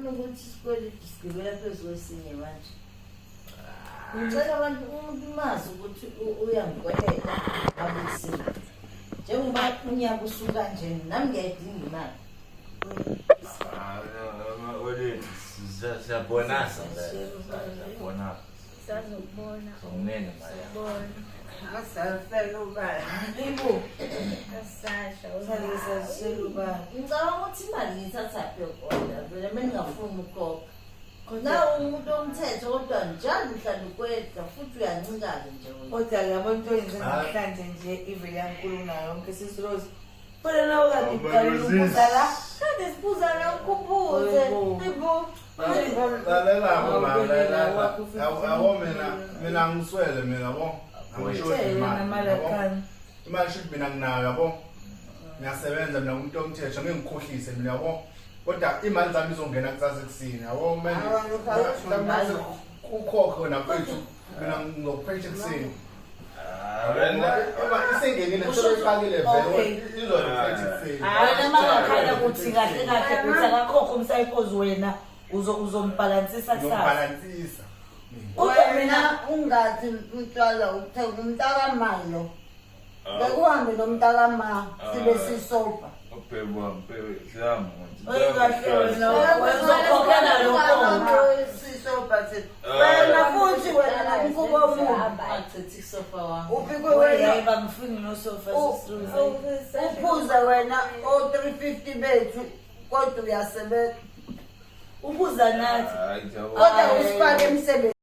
Ngiyabona ukuthi isikweletu sigibela phezu kwesinye manje. Ngicela abantu umuntu mazi ukuthi uyangikweleta abusini. Njengoba unyaka usuka nje nami ngiyayidinga imali. Siyabonasa siyabona. Sazobona. Somnene maya. Asafela ubani. Ibo. Asasha Usalisashela ubani. Ngicabanga ukuthi imali ngiyithatha phela vele mina ngingafuni ukukhokha. Nawe umuntu omthetho kodwa njalo uhlala ukwedla futhi uyancikala nje wena. Kodwa yabo into yenze namhlanje nje ivele yankulu nayo yonke sisirozi. Phela nawe kade uqala ukubuza la. Kade sibuza la ukubuze. Ibo. Lalela mina ngiswele mina yabo. Imali should mina nginayo yabo. Ngiyasebenza mina umuntu omthetho ngeke ngikhohlise mina yabo. Kodwa imali zami izongena kusasa ekusini yabo manje ukhokho nakwethu mina ngizophethe ekusini. Isengenile soyifakile vele izophethe ekusini. Wena mangakhala ukuthi kahle kahle uthi akakhokho umsayiphozi wena uzombalansisa kusasa. Ngizobalansisa. Kodwa mina ungathi umntwana uthenga umntakamalo. Bekuhambe nomntakama sibe sisopa. Ubhebwa siyami Oyikahle wena uzokhokhela lokho. Sisopa sithi wena futhi wena umfuko omubi achithi isofa wami. Ubikwe wena Yeba ngifuni nosofa sisiruze. uphuza wena o350 bethu kodwa uyasebenza. Ubuza nathi. Hayi Kodwa usifake emsebenzini.